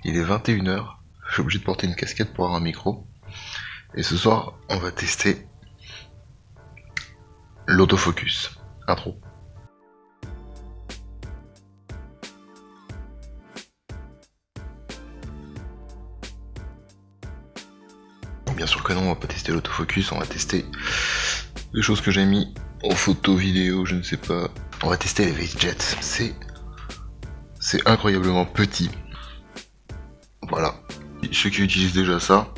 Il est 21 h, je suis obligé de porter une casquette pour avoir un micro. Et ce soir, on va tester l'autofocus. Intro. Bien sûr que non, on va pas tester l'autofocus, on va tester les choses que j'ai mis en photo, vidéo, je ne sais pas. On va tester les VaseJet. C'est incroyablement petit. Voilà. Ceux qui utilisent déjà ça,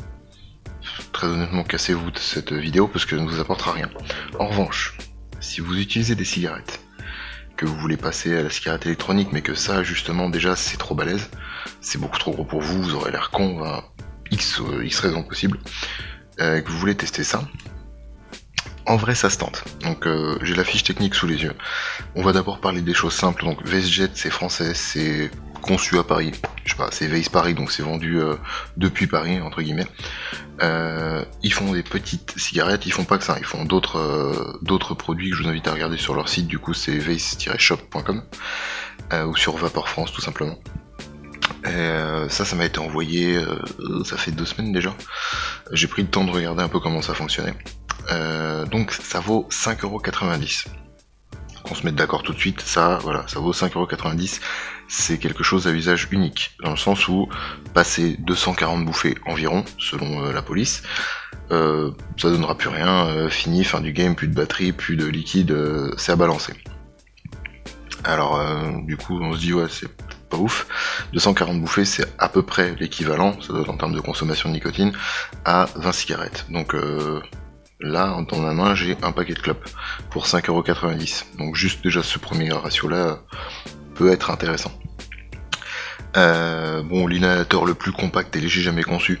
très honnêtement, cassez-vous de cette vidéo parce que ça ne vous apportera rien. En revanche, si vous utilisez des cigarettes, que vous voulez passer à la cigarette électronique, mais que ça, justement, déjà, c'est trop balèze, c'est beaucoup trop gros pour vous, vous aurez l'air con, ben, X raisons possibles, que vous voulez tester ça, en vrai, ça se tente. Donc, j'ai la fiche technique sous les yeux. On va d'abord parler des choses simples. Donc, VaseJet, c'est français, c'est conçu à Paris. Je sais pas, c'est Vase Paris, donc c'est vendu depuis Paris, entre guillemets. Ils font des petites cigarettes, ils font pas que ça, ils font d'autres produits que je vous invite à regarder sur leur site. Du coup, c'est vase-shop.com ou sur Vapor France, tout simplement. Ça m'a été envoyé, ça fait 2 semaines déjà. J'ai pris le temps de regarder un peu comment ça fonctionnait. Donc ça vaut 5,90€. Qu'on se mette d'accord tout de suite, ça vaut 5,90€. C'est quelque chose à usage unique, dans le sens où passer 240 bouffées environ, selon la police, ça donnera plus rien, fini, fin du game, plus de batterie, plus de liquide, c'est à balancer. Alors du coup on se dit ouais c'est pas ouf, 240 bouffées c'est à peu près l'équivalent, ça doit être en termes de consommation de nicotine, à 20 cigarettes. Donc là, dans ma main, j'ai un paquet de clopes pour 5,90€. Donc juste déjà ce premier ratio-là peut être intéressant. Bon, l'inhalateur le plus compact et léger jamais conçu.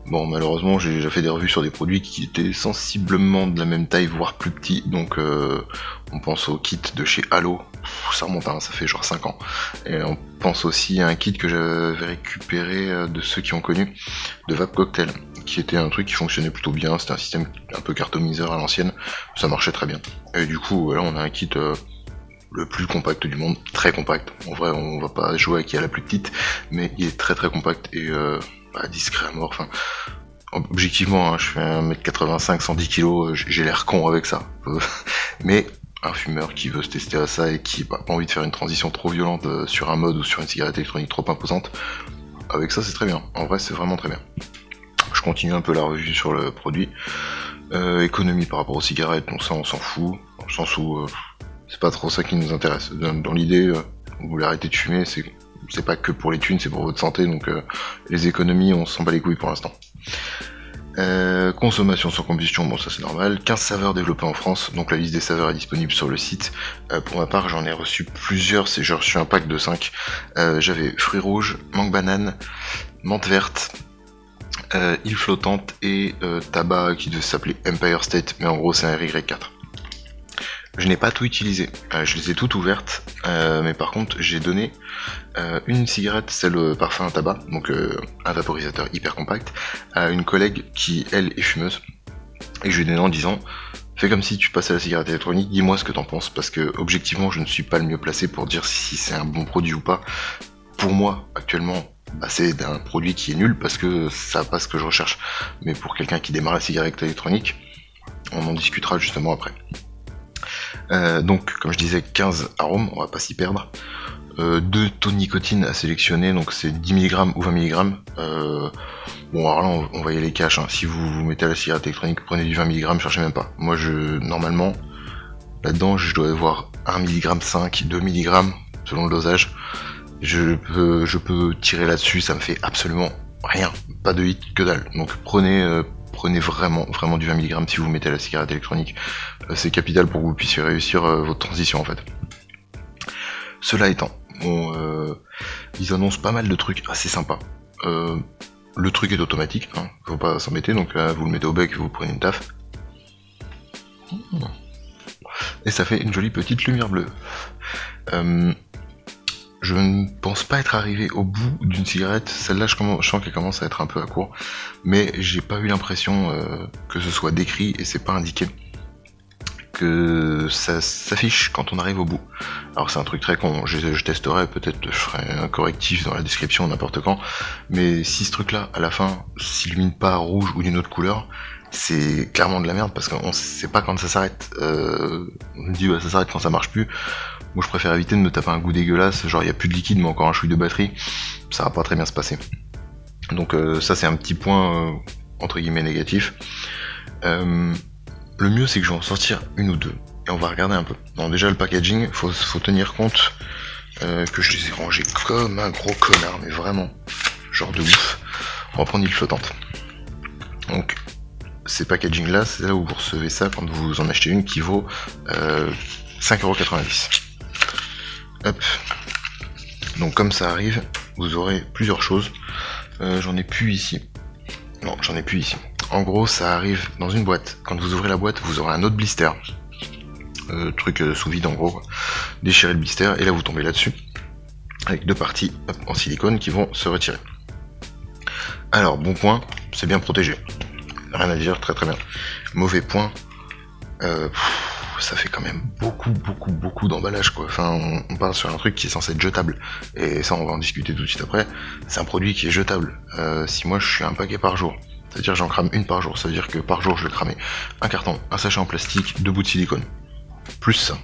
Bon, malheureusement, j'ai déjà fait des revues sur des produits qui étaient sensiblement de la même taille, voire plus petits. Donc on pense au kit de chez Halo. Ça remonte, hein, ça fait genre 5 ans. Et on pense aussi à un kit que j'avais récupéré de ceux qui ont connu, de Vape Cocktail, qui était un truc qui fonctionnait plutôt bien. C'était un système un peu cartomiseur à l'ancienne, ça marchait très bien. Et du coup, là on a un kit le plus compact du monde, très compact. En vrai, on va pas jouer avec qui a la plus petite, mais il est très très compact et discret à mort. Enfin, objectivement, hein, je fais 1m85, 110 kg, j'ai l'air con avec ça. Mais un fumeur qui veut se tester à ça et qui n'a pas envie de faire une transition trop violente sur un mode ou sur une cigarette électronique trop imposante, avec ça c'est très bien. En vrai, c'est vraiment très bien. Je continue un peu la revue sur le produit. Économie par rapport aux cigarettes, bon ça on s'en fout, dans le sens où c'est pas trop ça qui nous intéresse. Dans l'idée, vous voulez arrêter de fumer, c'est pas que pour les thunes, c'est pour votre santé, donc les économies, on s'en bat les couilles pour l'instant. Consommation sans combustion, bon ça c'est normal. 15 saveurs développées en France, donc la liste des saveurs est disponible sur le site. Pour ma part, j'en ai reçu plusieurs, j'ai reçu un pack de 5. J'avais fruits rouges, mangue banane, menthe verte, île flottante et tabac qui devait s'appeler Empire State, mais en gros c'est un RY4. Je n'ai pas tout utilisé, je les ai toutes ouvertes, mais par contre j'ai donné une cigarette, celle parfum à tabac, donc un vaporisateur hyper compact, à une collègue qui elle est fumeuse, et je lui ai donné en disant fais comme si tu passais à la cigarette électronique, dis-moi ce que t'en penses, parce que objectivement je ne suis pas le mieux placé pour dire si c'est un bon produit ou pas. Pour moi actuellement c'est un produit qui est nul parce que ça n'a pas ce que je recherche, mais pour quelqu'un qui démarre la cigarette électronique, on en discutera justement après. Donc comme je disais 15 arômes, on va pas s'y perdre. 2 taux de nicotine à sélectionner, donc c'est 10 mg ou 20 mg. Bon alors là on va y aller cash, hein. Si vous vous mettez à la cigarette électronique, prenez du 20 mg, cherchez même pas. Moi normalement, là-dedans je dois avoir 1 mg 5, 2 mg, selon le dosage. Je peux tirer là-dessus, ça me fait absolument rien, pas de hit, que dalle. Donc prenez vraiment du 20 mg si vous mettez à la cigarette électronique. C'est capital pour que vous puissiez réussir votre transition en fait. Cela étant, bon, ils annoncent pas mal de trucs assez sympas. Le truc est automatique, hein, faut pas s'embêter, donc vous le mettez au bec et vous prenez une taf. Et ça fait une jolie petite lumière bleue. Je ne pense pas être arrivé au bout d'une cigarette, celle-là je sens qu'elle commence à être un peu à court, mais j'ai pas eu l'impression que ce soit décrit et c'est pas indiqué. que ça s'affiche quand on arrive au bout. Alors c'est un truc très con, je testerai, peut-être je ferai un correctif dans la description n'importe quand, mais si ce truc là à la fin s'illumine pas rouge ou d'une autre couleur, c'est clairement de la merde parce qu'on sait pas quand ça s'arrête. On me dit ça s'arrête quand ça marche plus. Moi je préfère éviter de me taper un goût dégueulasse, genre il y a plus de liquide mais encore un chouille de batterie, ça va pas très bien se passer. Donc ça c'est un petit point entre guillemets négatif. Le mieux c'est que je vais en sortir une ou deux et on va regarder un peu. Bon déjà le packaging, faut tenir compte que je les ai rangés comme un gros connard, mais vraiment, genre de ouf. On va prendre l'île flottante. Donc ces packaging là, c'est là où vous recevez ça quand vous en achetez une qui vaut 5,90€. Hop. Donc comme ça arrive, vous aurez plusieurs choses. J'en ai plus ici. Non, j'en ai plus ici. En gros, ça arrive dans une boîte. Quand vous ouvrez la boîte, vous aurez un autre blister. Truc sous vide en gros. Quoi. Déchirez le blister et là vous tombez là-dessus. Avec deux parties en silicone qui vont se retirer. Alors, bon point, c'est bien protégé. Rien à dire, très très bien. Mauvais point, ça fait quand même beaucoup d'emballage quoi. Enfin, on part sur un truc qui est censé être jetable. Et ça, on va en discuter tout de suite après. C'est un produit qui est jetable. Si moi je suis un paquet par jour, c'est-à-dire j'en crame une par jour, ça veut dire que par jour je vais cramer un carton, un sachet en plastique, 2 bouts de silicone. Plus ça.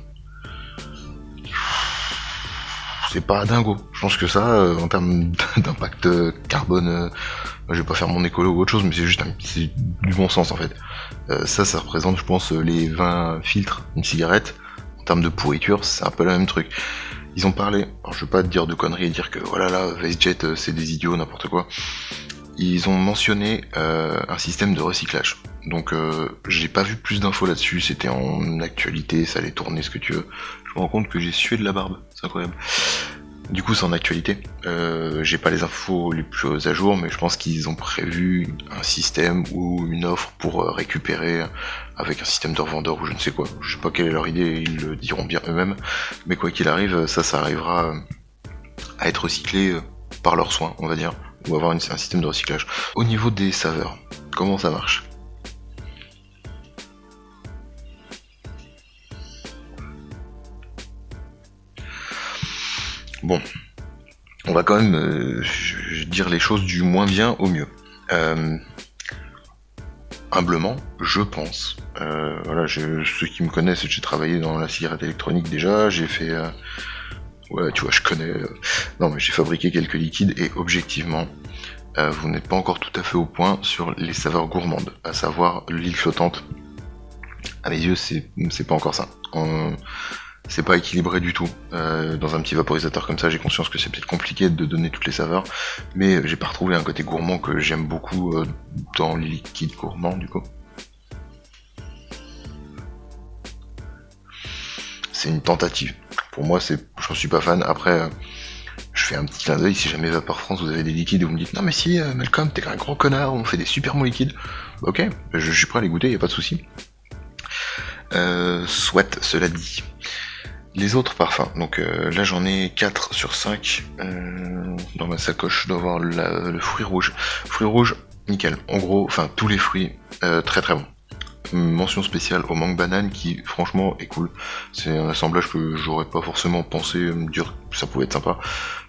C'est pas dingo. Je pense que ça, en termes d'impact carbone, je vais pas faire mon écolo ou autre chose, mais c'est juste c'est du bon sens en fait. Ça représente, je pense, les 20 filtres d'une cigarette. En termes de pourriture, c'est un peu le même truc. Ils ont parlé, alors je vais pas te dire de conneries et dire que voilà là, WestJet c'est des idiots, n'importe quoi. Ils ont mentionné un système de recyclage. Donc j'ai pas vu plus d'infos là-dessus, c'était en actualité, ça allait tourner ce que tu veux. Je me rends compte que j'ai sué de la barbe, c'est incroyable. Du coup c'est en actualité, j'ai pas les infos les plus à jour, mais je pense qu'ils ont prévu un système ou une offre pour récupérer avec un système de revendeur ou je ne sais quoi. Je sais pas quelle est leur idée, ils le diront bien eux-mêmes, mais quoi qu'il arrive, ça arrivera à être recyclé par leurs soins, on va dire, ou avoir un système de recyclage. Au niveau des saveurs, comment ça marche ? Bon, on va quand même dire les choses du moins bien au mieux. Humblement, je pense. Voilà, ceux qui me connaissent, j'ai travaillé dans la cigarette électronique déjà, j'ai fait... ouais, tu vois, je connais... non, mais j'ai fabriqué quelques liquides et objectivement, vous n'êtes pas encore tout à fait au point sur les saveurs gourmandes, à savoir l'île flottante. À mes yeux, c'est pas encore ça. C'est pas équilibré du tout. Dans un petit vaporisateur comme ça, j'ai conscience que c'est peut-être compliqué de donner toutes les saveurs, mais j'ai pas retrouvé un côté gourmand que j'aime beaucoup dans les liquides gourmands du coup. C'est une tentative. Pour moi, j'en suis pas fan. Après, je fais un petit clin d'œil. Si jamais Vapeur France, vous avez des liquides et vous me dites non mais si, Malcolm, t'es un gros connard, on fait des super bons liquides. Bah, ok, je suis prêt à les goûter, y a pas de souci. Soit, cela dit. Les autres parfums, donc là j'en ai 4 sur 5 dans ma sacoche, je dois avoir le fruit rouge. Fruit rouge, nickel. En gros, enfin tous les fruits, très très bon. Mention spéciale au mangue banane qui franchement est cool. C'est un assemblage que j'aurais pas forcément pensé me dire que ça pouvait être sympa,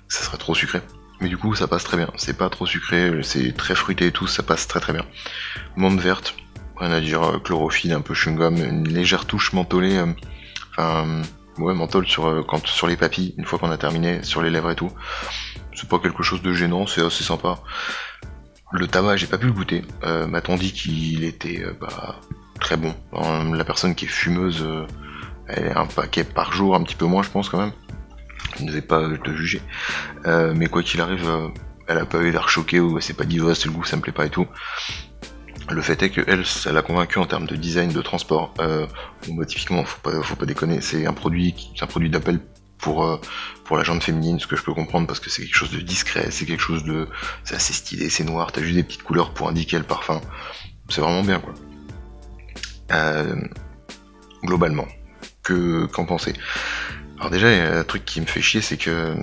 ça serait trop sucré. Mais du coup ça passe très bien, c'est pas trop sucré, c'est très fruité et tout, ça passe très très bien. Menthe verte, rien à dire, chlorophylle, un peu chewing-gum, une légère touche mentholée, ouais, menthol sur les papilles, une fois qu'on a terminé, sur les lèvres et tout. C'est pas quelque chose de gênant, c'est assez sympa. Le tabac, j'ai pas pu le goûter. M'a-t-on dit qu'il était très bon. La personne qui est fumeuse, elle est un paquet par jour, un petit peu moins je pense quand même. Je ne vais pas te juger. Mais quoi qu'il arrive, elle a pas eu l'air choquée ou elle s'est pas dit ouais c'est le goût, ça me plaît pas et tout. Le fait est que elle a convaincu en termes de design, de transport. Typiquement, faut pas déconner, c'est un produit d'appel pour la jante féminine, ce que je peux comprendre parce que c'est quelque chose de discret, c'est quelque chose de, c'est assez stylé, c'est noir, t'as juste des petites couleurs pour indiquer le parfum. C'est vraiment bien quoi. Globalement, qu'en penser? Alors déjà, il y a un truc qui me fait chier, c'est que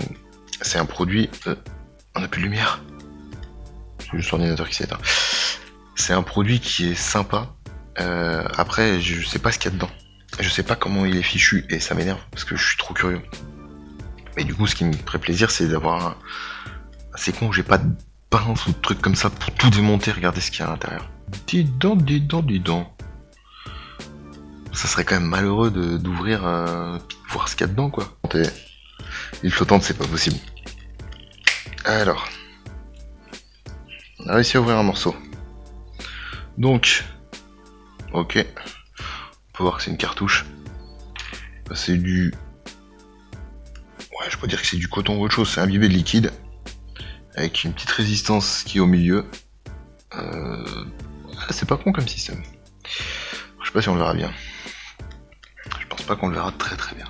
c'est un produit. On a plus de lumière. C'est juste l'ordinateur qui s'est éteint. C'est un produit qui est sympa. Après, je sais pas ce qu'il y a dedans. Je sais pas comment il est fichu et ça m'énerve parce que je suis trop curieux. Mais du coup, ce qui me ferait plaisir, c'est d'avoir un... C'est con, j'ai pas de pince ou de trucs comme ça pour tout démonter, regardez ce qu'il y a à l'intérieur. Dis donc, dis donc, dis donc. Ça serait quand même malheureux d'ouvrir, voir ce qu'il y a dedans, quoi. L'île flottante, c'est pas possible. Alors, on a réussi à ouvrir un morceau. Donc, ok. On peut voir que c'est une cartouche. C'est du... Ouais, je peux dire que c'est du coton ou autre chose, c'est imbibé de liquide. Avec une petite résistance qui est au milieu. C'est pas con comme système. Je sais pas si on le verra bien. Je pense pas qu'on le verra très très bien.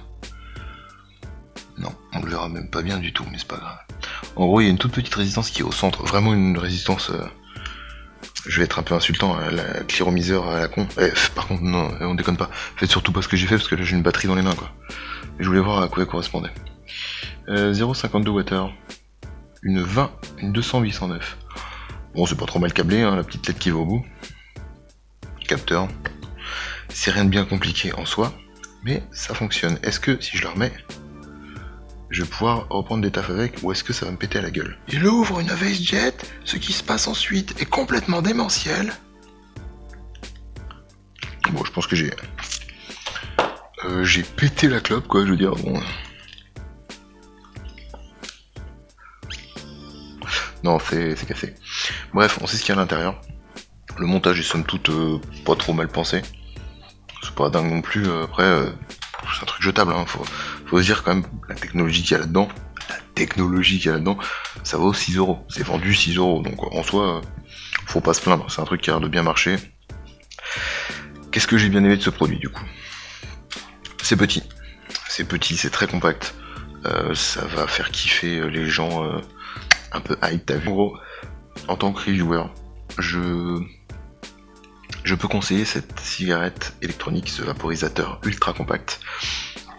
Non, on le verra même pas bien du tout, mais c'est pas grave. En gros, il y a une toute petite résistance qui est au centre. Vraiment une résistance... Je vais être un peu insultant, la cléromiseur à la con. Par contre, non, on déconne pas. Faites surtout pas ce que j'ai fait, parce que là j'ai une batterie dans les mains, quoi. Et je voulais voir à quoi elle correspondait. 0,52 Wh. Une 20, une 200-809. Bon, c'est pas trop mal câblé, hein, la petite LED qui va au bout. Capteur. C'est rien de bien compliqué en soi, mais ça fonctionne. Est-ce que si je le remets, je vais pouvoir reprendre des tafs avec, ou est-ce que ça va me péter à la gueule? Il ouvre une VaseJet, ce qui se passe ensuite est complètement démentiel. Bon, je pense que j'ai pété la clope, quoi, je veux dire, bon... Non, c'est cassé. Bref, on sait ce qu'il y a à l'intérieur. Le montage est somme toute pas trop mal pensé. C'est pas dingue non plus, après, c'est un truc jetable, hein. Faut se dire quand même, la technologie qu'il y a là-dedans, ça vaut 6€. C'est vendu 6€, donc en soi, faut pas se plaindre, c'est un truc qui a l'air de bien marcher. Qu'est-ce que j'ai bien aimé de ce produit du coup? C'est petit, c'est très compact. Ça va faire kiffer les gens un peu hype, t'as vu. En gros, en tant que reviewer, je peux conseiller cette cigarette électronique, ce vaporisateur ultra compact,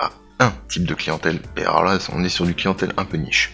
à un type de clientèle. Et alors là, on est sur du clientèle un peu niche.